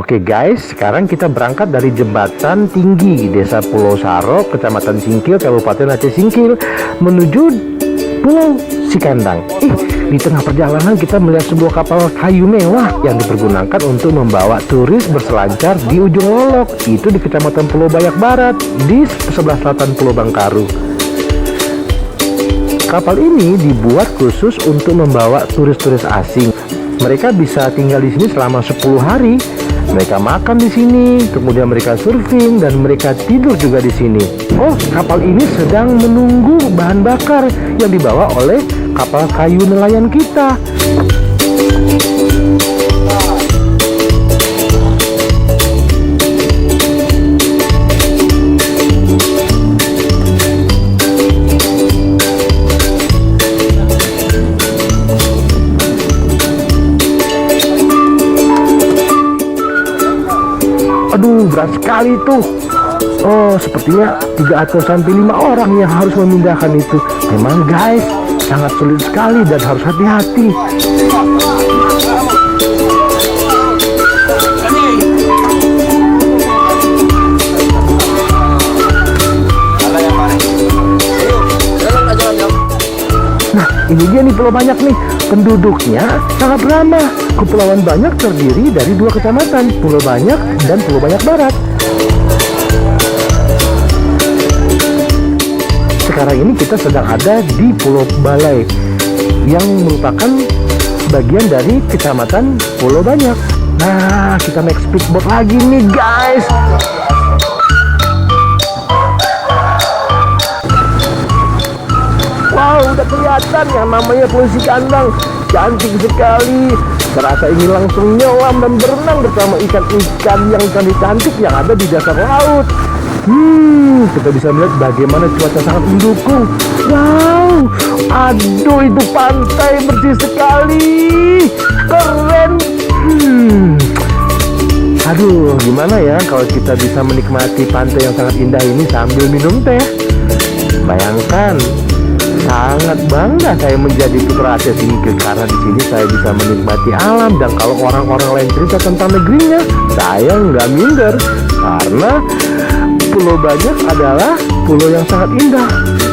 Oke guys, sekarang kita berangkat dari jembatan tinggi Desa Pulau Sarok, Kecamatan Singkil, Kabupaten Aceh Singkil, menuju Pulau Sikandang. Di tengah perjalanan kita melihat sebuah kapal kayu mewah yang dipergunakan untuk membawa turis berselancar di ujung Lolok. Itu di Kecamatan Pulau Bayak Barat, di sebelah selatan Pulau Bangkaru. Kapal ini dibuat khusus untuk membawa turis-turis asing. Mereka bisa tinggal di sini selama 10 hari. Mereka makan di sini, kemudian mereka surfing, dan mereka tidur juga di sini. Oh, kapal ini sedang menunggu bahan bakar yang dibawa oleh kapal kayu nelayan kita. Aduh, berat sekali tuh. Oh, sepertinya 3 atau sampai 5 orang yang harus memindahkan itu. Memang guys, sangat sulit sekali dan harus hati-hati. Nah, ini dia nih Pulau Banyak nih. Penduduknya sangat ramah. Kepulauan Banyak terdiri dari 2 kecamatan, Pulau Banyak dan Pulau Banyak Barat. Sekarang ini kita sedang ada di Pulau Balai, yang merupakan bagian dari kecamatan Pulau Banyak. Nah, kita naik speedboat lagi nih guys. Wow, udah kelihatan yang namanya Pulau Sikandang. Cantik sekali. Terasa ingin langsung nyelam dan berenang bersama ikan-ikan yang cantik yang ada di dasar laut. Kita bisa melihat bagaimana cuaca sangat mendukung. Wow, aduh, itu pantai bersih sekali. Keren. Aduh, gimana ya kalau kita bisa menikmati pantai yang sangat indah ini sambil minum teh? Bayangkan, sangat bangga saya menjadi putra Aceh Singkil karena di sini saya bisa menikmati alam. Dan kalau orang-orang lain cerita tentang negerinya, saya nggak minder karena Pulau Banyak adalah pulau yang sangat indah.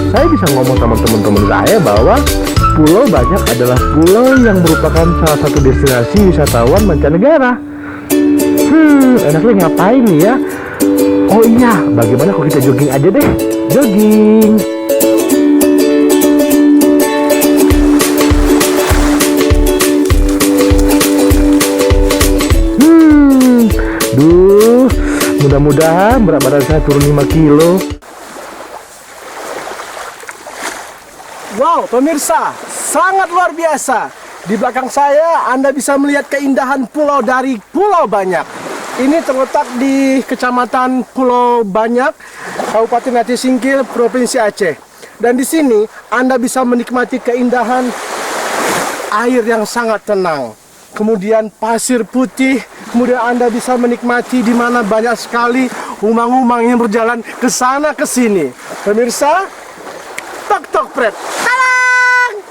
Saya bisa ngomong sama teman-teman saya bahwa Pulau Banyak adalah pulau yang merupakan salah satu destinasi wisatawan mancanegara. Enaknya ngapain nih ya? Oh iya, bagaimana kalau kita jogging aja deh? Jogging. Mudah-mudahan berat badan saya turun 5 kilo. Wow, pemirsa, sangat luar biasa. Di belakang saya Anda bisa melihat keindahan pulau dari Pulau Banyak. Ini terletak di Kecamatan Pulau Banyak, Kabupaten Aceh Singkil, Provinsi Aceh. Dan di sini Anda bisa menikmati keindahan air yang sangat tenang. Kemudian pasir putih, kemudian Anda bisa menikmati di mana banyak sekali umang-umang yang berjalan ke sana ke sini. Pemirsa, tok tok pret. Talang!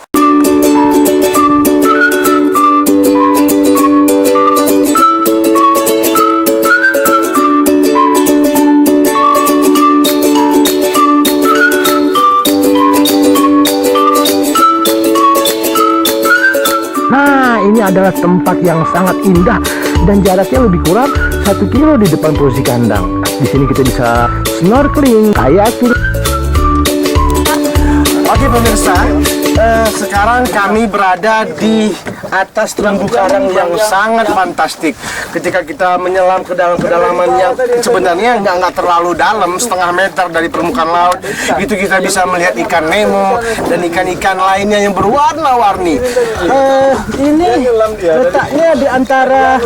Nah, ini adalah tempat yang sangat indah dan jaraknya lebih kurang 1 kilo di depan Pulau Sikandang. Di sini kita bisa snorkeling, kayaking. Oke pemirsa, sekarang kami berada di atas terumbu karang yang sangat fantastik. Ketika kita menyelam ke dalam kedalaman yang sebenarnya nggak terlalu dalam, setengah meter dari permukaan laut, itu kita bisa melihat ikan Nemo dan ikan-ikan lainnya yang berwarna-warni. Ini letaknya di antara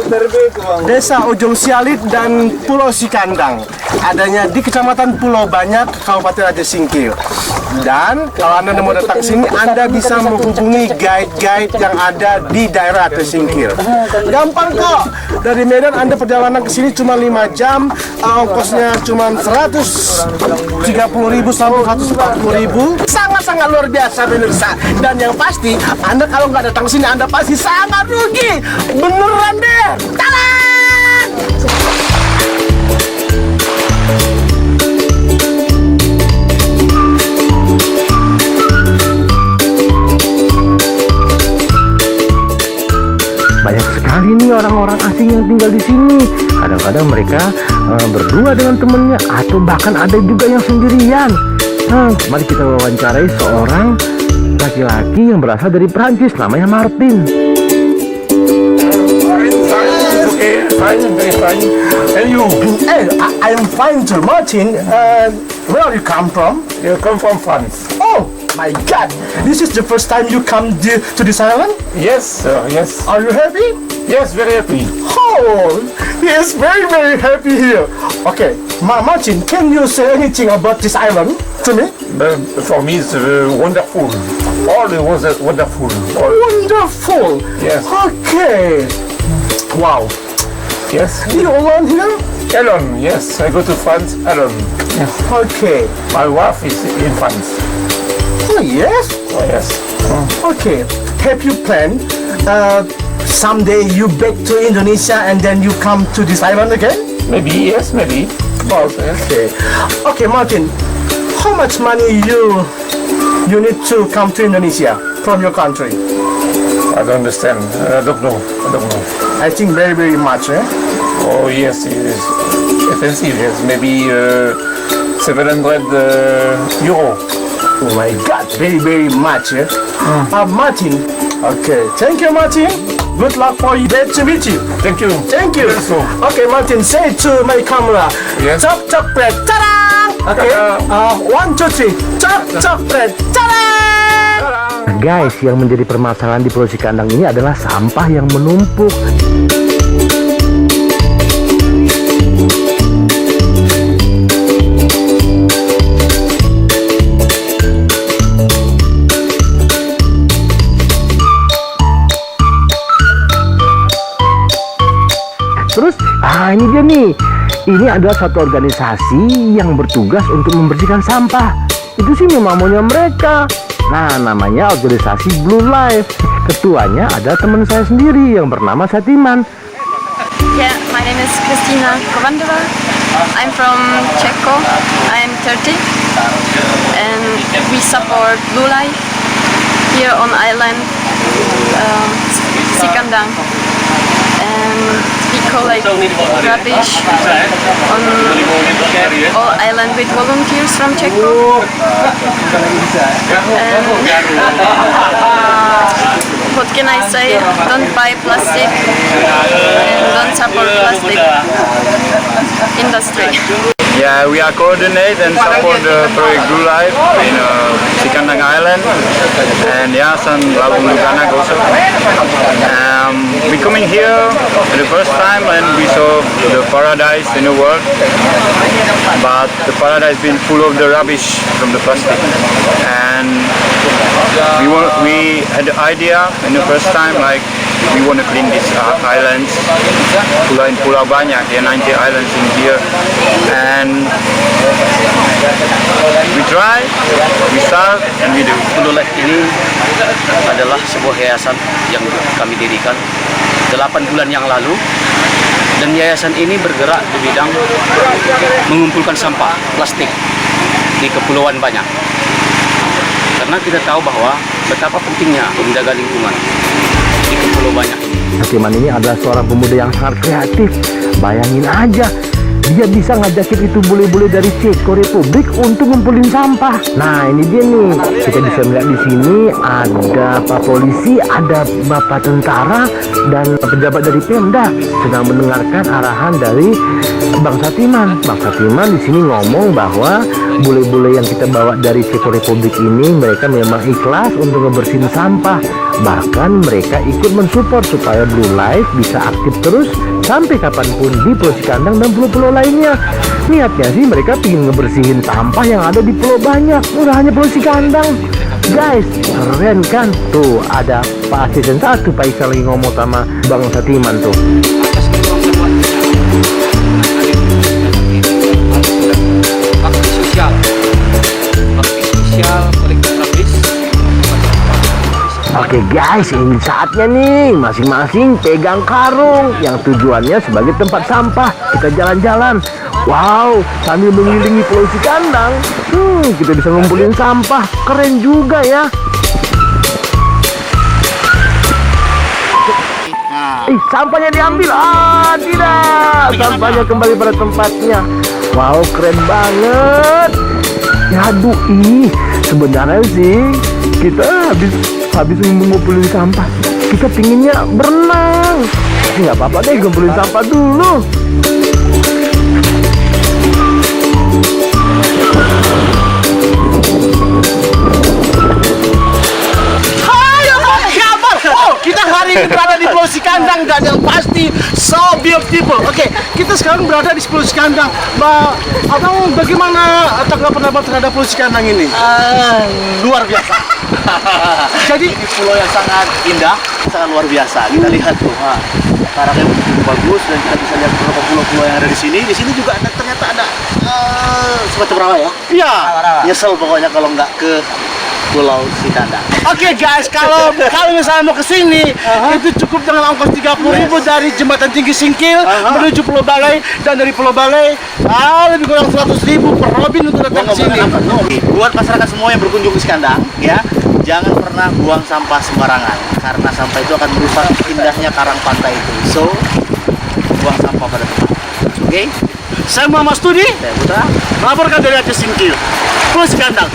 Desa Ujung Sialit dan Pulau Sikandang. Adanya di Kecamatan Pulau Banyak, Kabupaten Aceh Singkil. Dan kalau Anda mau datang sini, Anda bisa menghubungi guide-guide yang ada di daerah Aceh Singkil. Gampang kok. Dari Medan Anda perjalanan ke sini cuma 5 jam, ongkosnya cuma 130.000 sampai 140.000. Sangat-sangat luar biasa pemirsa. Dan yang pasti, Anda kalau nggak datang sini, Anda pasti sangat rugi. Beneran deh. Talang! Banyak sekali nih orang-orang asing yang tinggal di sini. Kadang-kadang mereka berdua dengan temennya, atau bahkan ada juga yang sendirian. Mari kita wawancarai seorang laki-laki yang berasal dari Prancis, namanya Martin. Okay, fine, very fine. And you? Hey, I'm fine too, Martin. Where you come from? You come from France. Oh my God! This is the first time you come to this island? Yes, yes. Are you happy? Yes, very happy. Oh, he is very, very happy here. Okay, Martin, can you say anything about this island to me? For me, it's wonderful. All it was wonderful. Wonderful. Yes. Okay. Wow. Yes. You alone here? Alone, yes. I go to France alone. Yes. Okay. My wife is in France. Oh, yes? Oh, yes. Okay. Have you planned someday you back to Indonesia and then you come to this island again? Maybe, yes, maybe. Okay. Okay, Martin. How much money you need to come to Indonesia from your country? I don't understand. I don't know. I think very, very much, eh? Oh, yes, it is expensive. Yes, maybe 700 euro. Oh my God, very, very much, eh? Martin. Okay. Thank you, Martin. Good luck for you. Glad to meet you. Thank you. Thank you. So, Okay, Martin, say to my camera. Yes. Chop, chop, bread. Ta-da! Okay. Ta-da! 1, 2, 3. Chop, chop, bread. Ta-da! Nah, guys, yang menjadi permasalahan di Pulau Sikandang ini adalah sampah yang menumpuk. Terus, ini dia nih. Ini adalah satu organisasi yang bertugas untuk membersihkan sampah. Itu sih memang maunya mereka. Nah, namanya organisasi Blue Life. Ketuanya ada teman saya sendiri yang bernama Satiman. Yeah, my name is Kristina Kovandova. I'm from Czechia. I'm 30 and we support Blue Life here on island Sikandang. And we collect rubbish on all island with volunteers from Czechia. And what can I say? Don't buy plastic and don't support plastic industry. Yeah, we are coordinate and support the project Blue Life in Sikandang Island and Yayasan Labung Luganak also. We coming here for the first time and we saw the paradise in the world, but the paradise been full of the rubbish from the plastic. And we had the idea in the first time like we want to clean these islands. Pulau banyak, ya 90 islands in here, and we try, we start, and we do. Blue Life ini adalah sebuah yayasan yang kami dirikan 8 bulan yang lalu, dan yayasan ini bergerak di bidang mengumpulkan sampah plastik di kepulauan banyak. Karena kita tahu bahwa betapa pentingnya menjaga lingkungan di Pulau Banyak. Satiman ini adalah seorang pemuda yang sangat kreatif. Bayangin aja, dia bisa ngajakin itu bule-bule dari Ceko Republik untuk ngumpulin sampah. Nah, ini dia nih. Kita bisa melihat di sini ada Pak Polisi, ada Bapak Tentara, dan pejabat dari Pemda sedang mendengarkan arahan dari Bang Satiman. Bang Satiman di sini ngomong bahwa bule-bule yang kita bawa dari Ceko Republik ini mereka memang ikhlas untuk ngebersihin sampah. Bahkan mereka ikut mensupport supaya Blue Life bisa aktif terus sampai kapanpun di Pulau Sikandang dan pulau-pulau lainnya. Niatnya sih mereka ingin ngebersihin sampah yang ada di pulau banyak, nggak hanya Pulau Sikandang. Guys, keren kan? Tuh ada Pak Asisten 1, Pak Isa lagi ngomong sama Bang Satiman tuh. Bakti sosial kolektif rubbish. Oke Oke guys, ini saatnya nih. Masing-masing pegang karung yang tujuannya sebagai tempat sampah. Kita jalan-jalan. Wow, sambil mengelilingi Pulau Sikandang. Kita bisa ngumpulin sampah. Keren juga ya. Sampahnya diambil. Tidak. Sampahnya kembali pada tempatnya. Wow, keren banget. Ya aduh, sebenarnya sih kita habis ngumpulin sampah, kita pinginnya berenang. Tapi nggak apa-apa deh, ngumpulin sampah dulu. Kita hari ini berada di Pulau Sikandang dan yang pasti so beautiful. Oke, kita sekarang berada di Pulau Sikandang. Abang, bagaimana tanggapan Abang terhadap Pulau Sikandang ini? Luar biasa. Jadi ini pulau yang sangat indah, sangat luar biasa. Kita lihat tuh, karangnya begitu bagus dan kita bisa lihat beberapa pulau-pulau yang ada di sini. Di sini juga ternyata ada semacam rawa ya. Iya. Nyesel pokoknya kalau nggak ke Pulau Sikandang. Oke guys, kalau misalnya mau ke sini, itu cukup dengan ongkos 30.000 dari Jembatan Tinggi Singkil menuju Pulau Balai, dan dari Pulau Balai lebih kurang 100.000 per Robin untuk datang ke sini. Buat masyarakat semua yang berkunjung ke Sikandang, ya, jangan pernah buang sampah sembarangan karena sampah itu akan merusak indahnya karang pantai itu. So, buang sampah pada tempat. Oke? Saya Muhammad Studi, Saya Putra. melaporkan dari Aceh Singkil, Pulau Sikandang.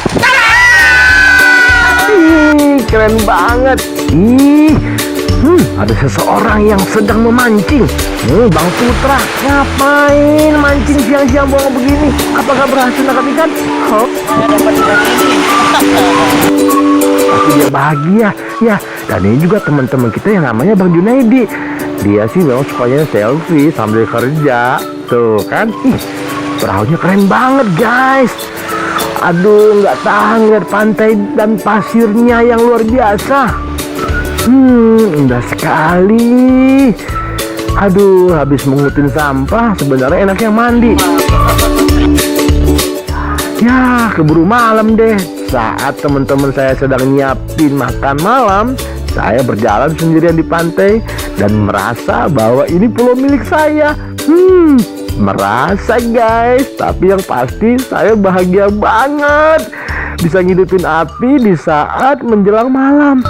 Keren banget. Ada seseorang yang sedang memancing. Bang Putra, ngapain mancing siang-siang bohong begini? Apakah berhasil nangkap ikan? Saya dapat ikan ini. Pasti dia bahagia. Ya, dan ini juga teman-teman kita yang namanya Bang Junaidi. Dia sih memang sukanya selfie sambil kerja. Tuh kan, perahunya keren banget guys. Aduh, nggak tahan lihat pantai dan pasirnya yang luar biasa. Indah sekali. Aduh, habis mengutin sampah, sebenarnya enaknya mandi. Ya, keburu malam deh. Saat teman-teman saya sedang nyiapin makan malam, saya berjalan sendirian di pantai dan merasa bahwa ini pulau milik saya. Merasa guys, tapi yang pasti saya bahagia banget bisa ngidupin api di saat menjelang malam.